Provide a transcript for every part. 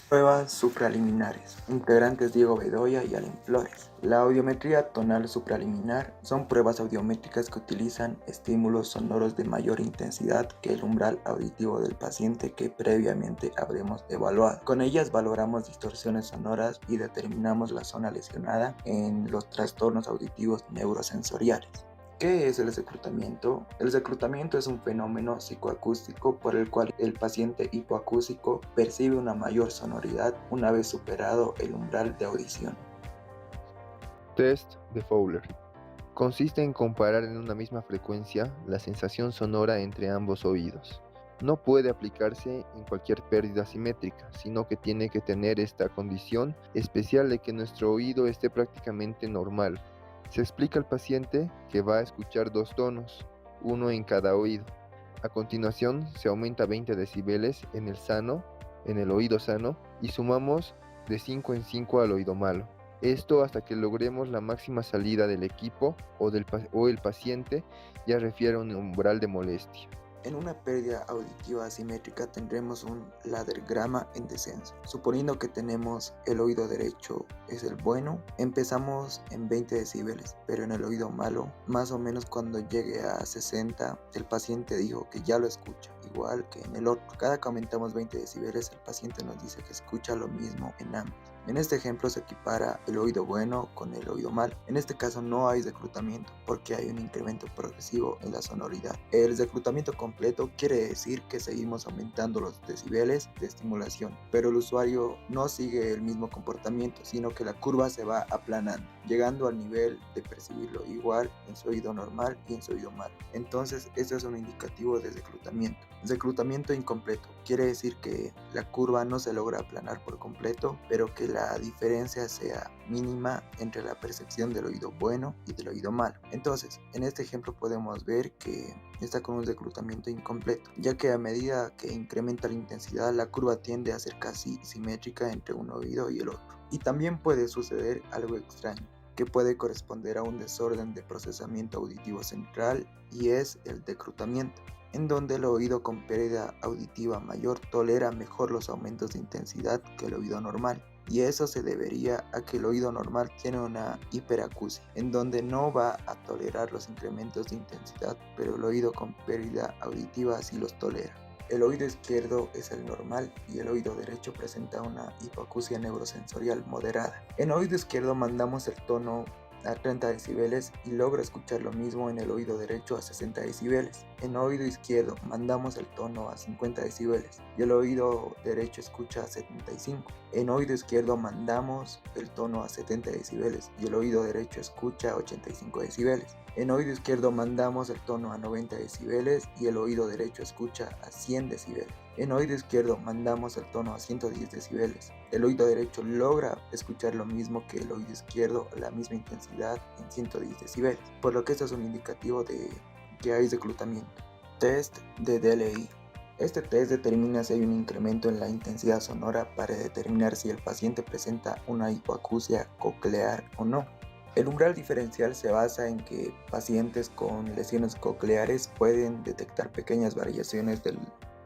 Pruebas supraliminares. Integrantes Diego Bedoya y Allen Flores. La audiometría tonal supraliminar son pruebas audiométricas que utilizan estímulos sonoros de mayor intensidad que el umbral auditivo del paciente que previamente habremos evaluado. Con ellas valoramos distorsiones sonoras y determinamos la zona lesionada en los trastornos auditivos neurosensoriales. ¿Qué es el seclutamiento? El seclutamiento es un fenómeno psicoacústico por el cual el paciente hipoacústico percibe una mayor sonoridad una vez superado el umbral de audición. Test de Fowler. Consiste en comparar en una misma frecuencia la sensación sonora entre ambos oídos. No puede aplicarse en cualquier pérdida simétrica, sino que tiene que tener esta condición especial de que nuestro oído esté prácticamente normal. Se explica al paciente que va a escuchar dos tonos, uno en cada oído. A continuación se aumenta 20 decibeles en el oído sano, y sumamos de 5 en 5 al oído malo. Esto hasta que logremos la máxima salida del equipo o el paciente ya refiere a un umbral de molestia. En una pérdida auditiva asimétrica tendremos un laddergrama en descenso. Suponiendo que tenemos el oído derecho es el bueno, empezamos en 20 decibeles, pero en el oído malo, más o menos cuando llegue a 60, el paciente dijo que ya lo escucha, igual que en el otro. Cada que aumentamos 20 decibeles, el paciente nos dice que escucha lo mismo en ambos. En este ejemplo se equipara el oído bueno con el oído malo. En este caso no hay reclutamiento porque hay un incremento progresivo en la sonoridad. El reclutamiento completo quiere decir que seguimos aumentando los decibeles de estimulación, pero el usuario no sigue el mismo comportamiento, sino que la curva se va aplanando, llegando al nivel de percibirlo igual en su oído normal y en su oído malo. Entonces, esto es un indicativo de reclutamiento. Reclutamiento incompleto quiere decir que la curva no se logra aplanar por completo, pero que la diferencia sea mínima entre la percepción del oído bueno y del oído malo. Entonces, en este ejemplo podemos ver que está con un reclutamiento incompleto, ya que a medida que incrementa la intensidad, la curva tiende a ser casi simétrica entre un oído y el otro. Y también puede suceder algo extraño, que puede corresponder a un desorden de procesamiento auditivo central, y es el decrutamiento, en donde el oído con pérdida auditiva mayor tolera mejor los aumentos de intensidad que el oído normal. Y eso se debería a que el oído normal tiene una hiperacusia, en donde no va a tolerar los incrementos de intensidad, pero el oído con pérdida auditiva sí los tolera. El oído izquierdo es el normal y el oído derecho presenta una hipoacusia neurosensorial moderada. En oído izquierdo mandamos el tono a 30 decibeles y logra escuchar lo mismo en el oído derecho a 60 decibeles. En oído izquierdo mandamos el tono a 50 decibeles y el oído derecho escucha a 75. En oído izquierdo mandamos el tono a 70 decibeles y el oído derecho escucha a 85 decibeles. En oído izquierdo mandamos el tono a 90 decibeles y el oído derecho escucha a 100 decibeles. En oído izquierdo mandamos el tono a 110 decibeles. El oído derecho logra escuchar lo mismo que el oído izquierdo a la misma intensidad en 110 decibeles, por lo que esto es un indicativo de que hay reclutamiento. Test de DLI. Este test determina si hay un incremento en la intensidad sonora para determinar si el paciente presenta una hipoacusia coclear o no. El umbral diferencial se basa en que pacientes con lesiones cocleares pueden detectar pequeñas variaciones de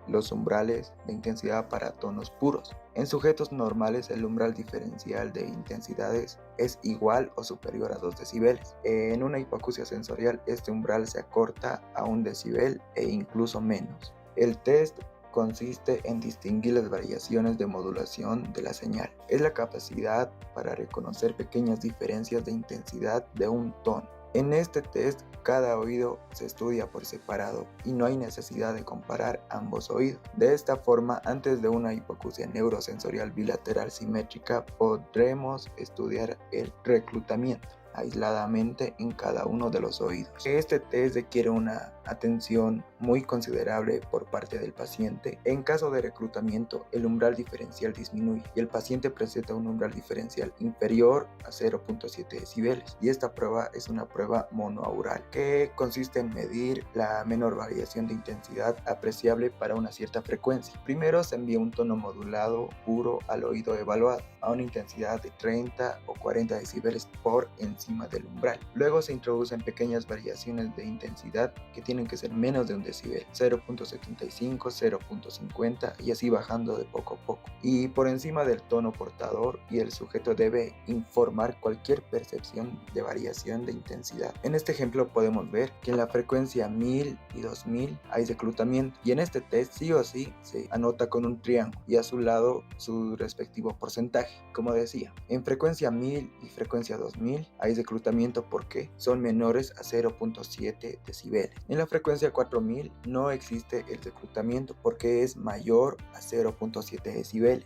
los umbrales de intensidad para tonos puros. En sujetos normales, el umbral diferencial de intensidades es igual o superior a 2 decibeles. En una hipoacusia sensorial, este umbral se acorta a 1 decibel e incluso menos. El test consiste en distinguir las variaciones de modulación de la señal. Es la capacidad para reconocer pequeñas diferencias de intensidad de un tono. En este test, cada oído se estudia por separado y no hay necesidad de comparar ambos oídos. De esta forma, antes de una hipoacusia neurosensorial bilateral simétrica, podremos estudiar el reclutamiento aisladamente en cada uno de los oídos. Este test requiere una atención muy considerable por parte del paciente. En caso de reclutamiento, el umbral diferencial disminuye y el paciente presenta un umbral diferencial inferior a 0.7 decibeles. Y esta prueba es una prueba monoaural que consiste en medir la menor variación de intensidad apreciable para una cierta frecuencia. Primero se envía un tono modulado puro al oído evaluado a una intensidad de 30 o 40 decibeles por encima del umbral. Luego se introducen pequeñas variaciones de intensidad que tienen que ser menos de 1 decibel, 0.75, 0.50 y así bajando de poco a poco. Y por encima del tono portador, y el sujeto debe informar cualquier percepción de variación de intensidad. En este ejemplo podemos ver que en la frecuencia 1000 y 2000 hay reclutamiento, y en este test sí o sí se anota con un triángulo y a su lado su respectivo porcentaje. Como decía, en frecuencia 1000 y frecuencia 2000 hay reclutamiento porque son menores a 0.7 decibeles. En la frecuencia 4000 no existe el reclutamiento porque es mayor a 0.7 decibeles.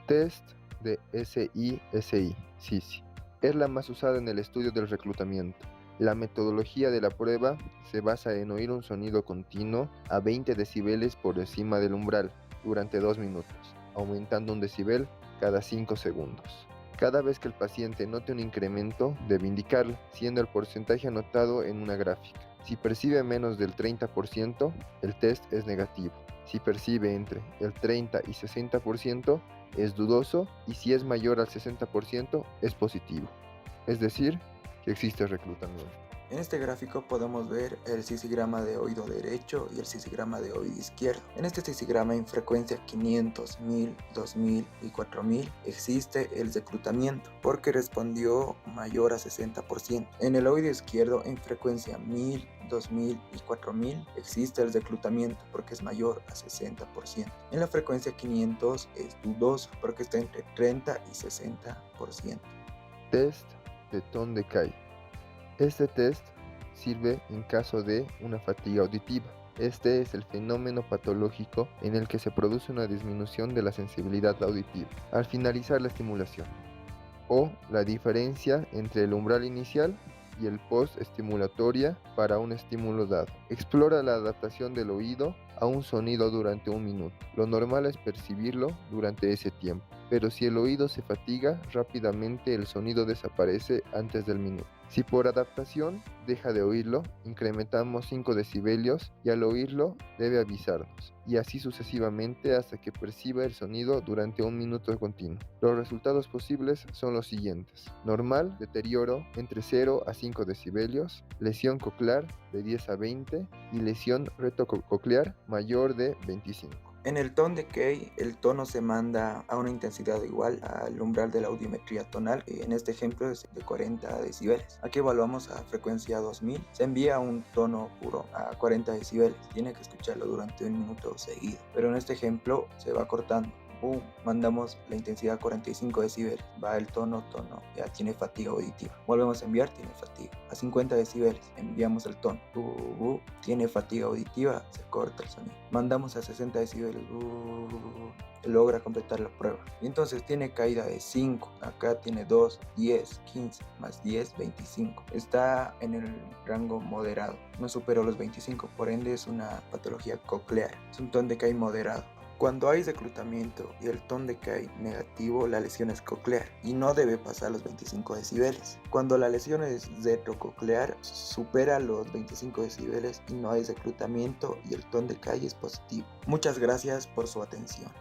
Test de SI-SI, SISI. Es la más usada en el estudio del reclutamiento. La metodología de la prueba se basa en oír un sonido continuo a 20 decibeles por encima del umbral durante 2 minutos, aumentando 1 decibel cada 5 segundos. Cada vez que el paciente note un incremento, debe indicarlo, siendo el porcentaje anotado en una gráfica. Si percibe menos del 30%, el test es negativo. Si percibe entre el 30 y 60%, es dudoso, y si es mayor al 60%, es positivo. Es decir, que existe reclutamiento. En este gráfico podemos ver el sisigrama de oído derecho y el sisigrama de oído izquierdo. En este sisigrama en frecuencia 500, 1000, 2000 y 4000 existe el reclutamiento porque respondió mayor a 60%. En el oído izquierdo en frecuencia 1000, 2000 y 4000 existe el reclutamiento porque es mayor a 60%. En la frecuencia 500 es dudoso porque está entre 30 y 60%. Test de Ton de Cay. Este test sirve en caso de una fatiga auditiva. Este es el fenómeno patológico en el que se produce una disminución de la sensibilidad auditiva al finalizar la estimulación, o la diferencia entre el umbral inicial y el post-estimulatoria para un estímulo dado. Explora la adaptación del oído a un sonido durante 1 minuto. Lo normal es percibirlo durante ese tiempo, pero si el oído se fatiga, rápidamente el sonido desaparece antes del minuto. Si por adaptación deja de oírlo, incrementamos 5 decibelios y al oírlo debe avisarnos, y así sucesivamente hasta que perciba el sonido durante 1 minuto continuo. Los resultados posibles son los siguientes: normal, deterioro entre 0 a 5 decibelios, lesión coclear de 10 a 20 y lesión retococlear mayor de 25. En el tone decay, el tono se manda a una intensidad igual al umbral de la audiometría tonal, que en este ejemplo es de 40 decibeles. Aquí evaluamos a frecuencia 2000. Se envía un tono puro a 40 decibeles. Tiene que escucharlo durante 1 minuto seguido. Pero en este ejemplo se va cortando. Mandamos la intensidad a 45 decibeles, va el tono, ya tiene fatiga auditiva. Volvemos a enviar, tiene fatiga. A 50 decibeles, enviamos el tono, tiene fatiga auditiva, se corta el sonido. Mandamos a 60 decibeles, logra completar la prueba. Y entonces tiene caída de 5, acá tiene 2, 10, 15, más 10, 25. Está en el rango moderado, no superó los 25, por ende es una patología coclear, es un tone decay moderado. Cuando hay reclutamiento y el tone decay negativo, la lesión es coclear y no debe pasar los 25 decibeles. Cuando la lesión es retrococlear, supera los 25 decibeles y no hay reclutamiento y el tone decay es positivo. Muchas gracias por su atención.